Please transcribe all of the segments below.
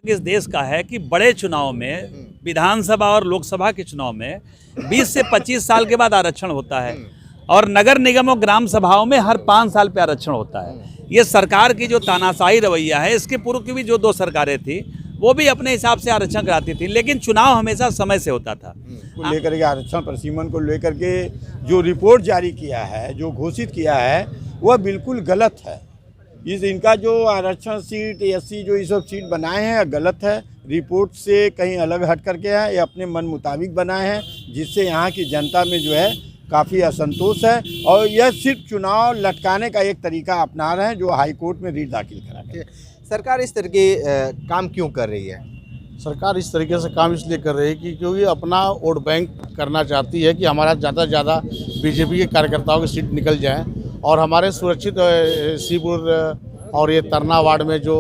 इस देश का है कि बड़े चुनाव में विधानसभा और लोकसभा के चुनाव में 20 से 25 साल के बाद आरक्षण होता है और नगर निगम और ग्राम सभाओं में हर 5 साल पे आरक्षण होता है। ये सरकार की जो तानाशाही रवैया है, इसके पूर्व की भी जो 2 सरकारें थी वो भी अपने हिसाब से आरक्षण कराती थी, लेकिन चुनाव हमेशा समय से होता था। को लेकर के आरक्षण परिसीमन को लेकर के जो रिपोर्ट जारी किया है, जो घोषित किया है, वह बिल्कुल गलत है। इनका जो आरक्षण सीट एससी जो ये सब सीट बनाए हैं गलत है, रिपोर्ट से कहीं अलग हट करके है, ये अपने मन मुताबिक बनाए हैं, जिससे यहाँ की जनता में जो है काफ़ी असंतोष है और यह सिर्फ चुनाव लटकाने का एक तरीका अपना रहे हैं, जो हाई कोर्ट में रीट दाखिल करा है। सरकार इस तरह के काम क्यों कर रही है? सरकार इस तरीके से काम इसलिए कर रही है कि क्योंकि अपना वोट बैंक करना चाहती है कि हमारा ज़्यादा से ज़्यादा बीजेपी के कार्यकर्ताओं की सीट निकल जाए और हमारे सुरक्षित सीपुर और ये तरना वार्ड में जो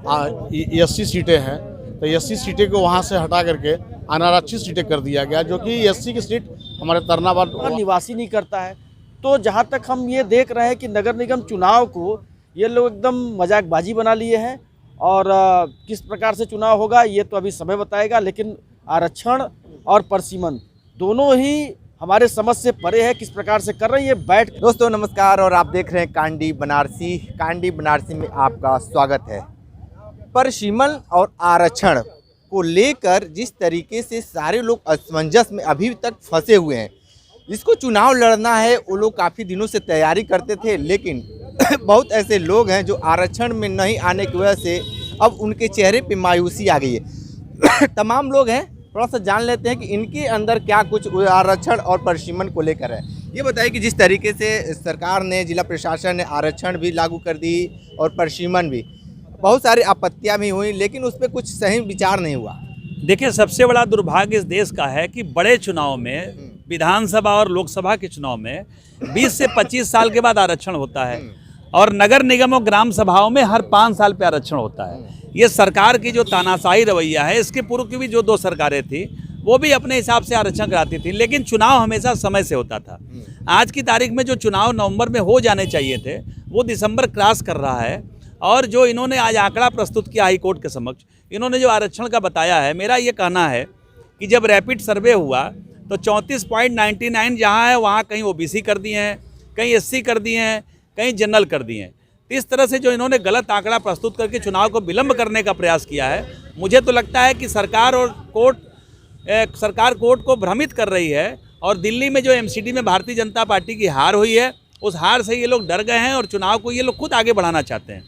80 सीटें हैं, तो 80 सीटें को वहाँ से हटा करके अनारक्षित सीटें कर दिया गया, जो कि 80 की सीट हमारे तरना वार्ड निवासी नहीं करता है। तो जहाँ तक हम ये देख रहे हैं कि नगर निगम चुनाव को ये लोग एकदम मजाकबाजी बना लिए हैं और किस प्रकार से चुनाव होगा ये तो अभी समय बताएगा, लेकिन आरक्षण और परिसीमन दोनों ही हमारे समझ से परे है। किस प्रकार से कर रही है बैठ। दोस्तों नमस्कार, और आप देख रहे हैं कांडी बनारसी। कांडी बनारसी में आपका स्वागत है। परिसीमन और आरक्षण को लेकर जिस तरीके से सारे लोग असमंजस में अभी तक फंसे हुए हैं, इसको चुनाव लड़ना है, वो लोग काफ़ी दिनों से तैयारी करते थे, लेकिन बहुत ऐसे लोग हैं जो आरक्षण में नहीं आने की वजह से अब उनके चेहरे पे मायूसी आ गई है। तमाम लोग हैं, थोड़ा सा जान लेते हैं कि इनके अंदर क्या कुछ आरक्षण और परिसीमन को लेकर है। ये बताइए कि जिस तरीके से सरकार ने, जिला प्रशासन ने आरक्षण भी लागू कर दी और परिसीमन भी, बहुत सारी आपत्तियां भी हुई, लेकिन उस पर कुछ सही विचार नहीं हुआ। देखिए, सबसे बड़ा दुर्भाग्य इस देश का है कि बड़े चुनाव में विधानसभा और लोकसभा के चुनाव में 20 से 25 साल के बाद आरक्षण होता है और नगर निगम और ग्राम सभाओं में हर 5 साल पे आरक्षण होता है। ये सरकार की जो तानाशाही रवैया है, इसके पूर्व की भी जो 2 सरकारें थी वो भी अपने हिसाब से आरक्षण कराती थी, लेकिन चुनाव हमेशा समय से होता था। आज की तारीख में जो चुनाव नवंबर में हो जाने चाहिए थे वो दिसंबर क्रॉस कर रहा है। और जो इन्होंने आज आंकड़ा प्रस्तुत किया हाई कोर्ट के समक्ष, इन्होंने जो आरक्षण का बताया है, मेरा ये कहना है कि जब रैपिड सर्वे हुआ तो 34.99 जहाँ है वहाँ कहीं ओबीसी कर दिए हैं, कहीं एससी कर दिए हैं, कहीं जनरल कर दिए हैं। तो इस तरह से जो इन्होंने गलत आंकड़ा प्रस्तुत करके चुनाव को विलंब करने का प्रयास किया है, मुझे तो लगता है कि सरकार कोर्ट को भ्रमित कर रही है। और दिल्ली में जो एमसीडी में भारतीय जनता पार्टी की हार हुई है, उस हार से ये लोग डर गए हैं और चुनाव को ये लोग खुद आगे बढ़ाना चाहते हैं।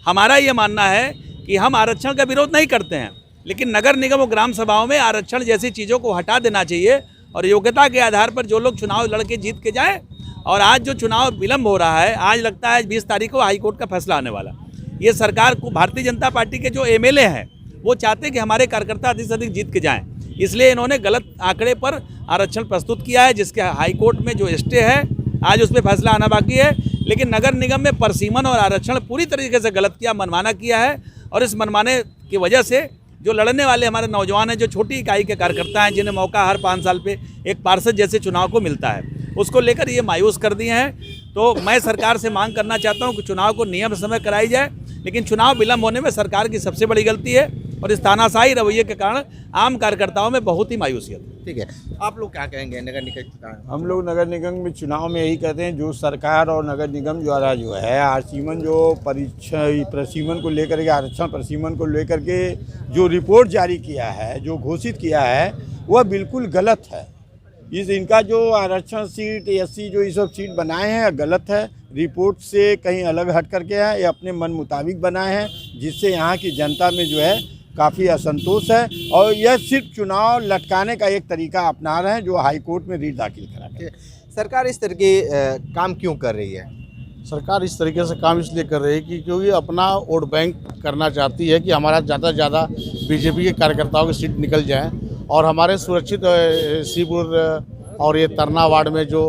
हमारा ये मानना है कि हम आरक्षण का विरोध नहीं करते हैं, लेकिन नगर निगम और ग्राम सभाओं में आरक्षण जैसी चीज़ों को हटा देना चाहिए और योग्यता के आधार पर जो लोग चुनाव लड़के जीत के जाए। और आज जो चुनाव विलंब हो रहा है, आज लगता है 20 तारीख को हाई कोर्ट का फैसला आने वाला। ये सरकार को, भारतीय जनता पार्टी के जो एमएलए हैं वो चाहते हैं कि हमारे कार्यकर्ता अधिक से अधिक जीत के जाएँ, इसलिए इन्होंने गलत आंकड़े पर आरक्षण प्रस्तुत किया है, जिसके हाई कोर्ट में जो स्टे है आज उस पर फैसला आना बाकी है। लेकिन नगर निगम में परिसीमन और आरक्षण पूरी तरीके से गलत किया, मनमाना किया है। और इस मनमाने की वजह से जो लड़ने वाले हमारे नौजवान हैं, जो छोटी इकाई के कार्यकर्ता हैं, जिन्हें मौका हर 5 साल पे एक पार्षद जैसे चुनाव को मिलता है, उसको लेकर ये मायूस कर दिए हैं। तो मैं सरकार से मांग करना चाहता हूँ कि चुनाव को नियम समय कराई जाए, लेकिन चुनाव विलंब होने में सरकार की सबसे बड़ी गलती है और इस तानाशाही रवैये के कारण आम कार्यकर्ताओं में बहुत ही मायूसियत है। ठीक है, आप लोग क्या कहेंगे नगर निगम चुनाव? हम लोग नगर निगम में चुनाव में यही कहते हैं, जो सरकार और नगर निगम द्वारा जो है आरसीमन जो परिसीमन को लेकर के, आरक्षण परिसीमन को लेकर के जो रिपोर्ट जारी किया है, जो घोषित किया है, वह बिल्कुल गलत है। इनका जो आरक्षण सीट एससी जो ये सब सीट बनाए हैं गलत है, रिपोर्ट से कहीं अलग हट करके है, ये अपने मन मुताबिक बनाए हैं, जिससे यहाँ की जनता में जो है काफ़ी असंतोष है और यह सिर्फ चुनाव लटकाने का एक तरीका अपना रहे हैं, जो हाई कोर्ट में रीट दाखिल करा है। सरकार इस तरह के काम क्यों कर रही है? सरकार इस तरीके से काम इसलिए कर रही है कि क्योंकि अपना वोट बैंक करना चाहती है कि हमारा ज़्यादा से ज़्यादा बीजेपी के कार्यकर्ताओं की सीट निकल जाए और हमारे सुरक्षित सीपुर और ये तरना वार्ड में जो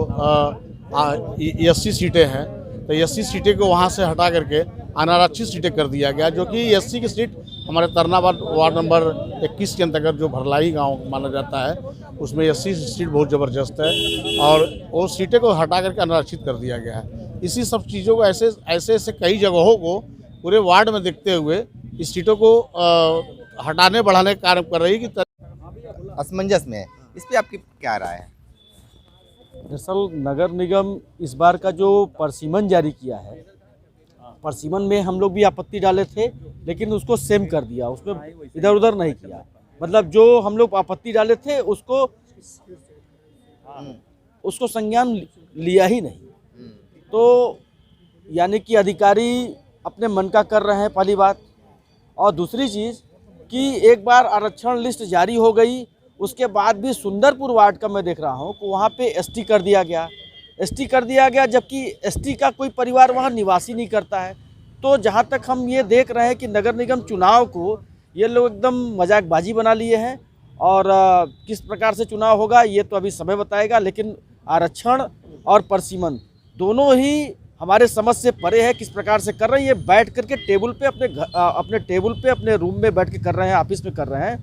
80 सीटें हैं, तो 80 सीटें को वहाँ से हटा करके अनारक्षित सीटें कर दिया गया, जो कि 80 की सीट हमारे तरना वार्ड नंबर 21 के अंतर्गत जो भरलाई गांव माना जाता है, उसमें 80 सीट बहुत ज़बरदस्त है और वो सीटें को हटा करके अनारक्षित कर दिया गया है। इसी सब चीज़ों को ऐसे कई जगहों को पूरे वार्ड में देखते हुए इस सीटों को हटाने बढ़ाने का कार्य कर रही है कि असमंजस में है। इस पे आपकी क्या राय है? दरअसल नगर निगम इस बार का जो परसिमन जारी किया है, परसिमन में हम लोग भी आपत्ति डाले थे, लेकिन उसको सेम कर दिया, उसमें इधर उधर नहीं किया। मतलब जो हम लोग आपत्ति डाले थे उसको संज्ञान लिया ही नहीं। तो यानी कि अधिकारी अपने मन का कर रहे हैं, पहली बात। और दूसरी चीज़ कि एक बार आरक्षण लिस्ट जारी हो गई, उसके बाद भी सुंदरपुर वार्ड का मैं देख रहा हूँ कि वहाँ पे एसटी कर दिया गया, जबकि एसटी का कोई परिवार वहाँ निवासी नहीं करता है। तो जहाँ तक हम ये देख रहे हैं कि नगर निगम चुनाव को ये लोग एकदम मजाकबाजी बना लिए हैं, और किस प्रकार से चुनाव होगा ये तो अभी समय बताएगा। लेकिन आरक्षण और परसिमन दोनों ही हमारे समझ से परे है। किस प्रकार से कर रहे हैं, ये बैठ करके टेबल पे अपने रूम में बैठ के कर रहे हैं, ऑफिस में कर रहे हैं।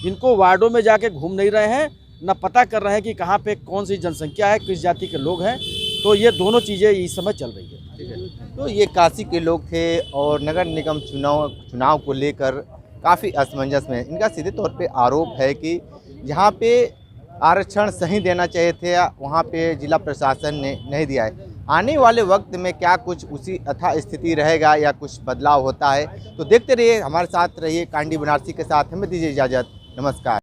इनको वार्डों में जाके घूम नहीं रहे हैं, न पता कर रहे हैं कि कहाँ पे कौन सी जनसंख्या है, किस जाति के लोग हैं। तो ये दोनों चीज़ें इस समय चल रही है। ठीक है, तो ये काशी के लोग थे और नगर निगम चुनाव को लेकर काफ़ी असमंजस में। इनका सीधे तौर पे आरोप है कि जहाँ पे आरक्षण सही देना चाहिए थे वहाँ पे जिला प्रशासन ने नहीं दिया है। आने वाले वक्त में क्या कुछ उसी यथा स्थिति रहेगा या कुछ बदलाव होता है, तो देखते रहिए, हमारे साथ रहिए। कांडी बनारसी के साथ हमें दीजिए इजाज़त। नमस्कार।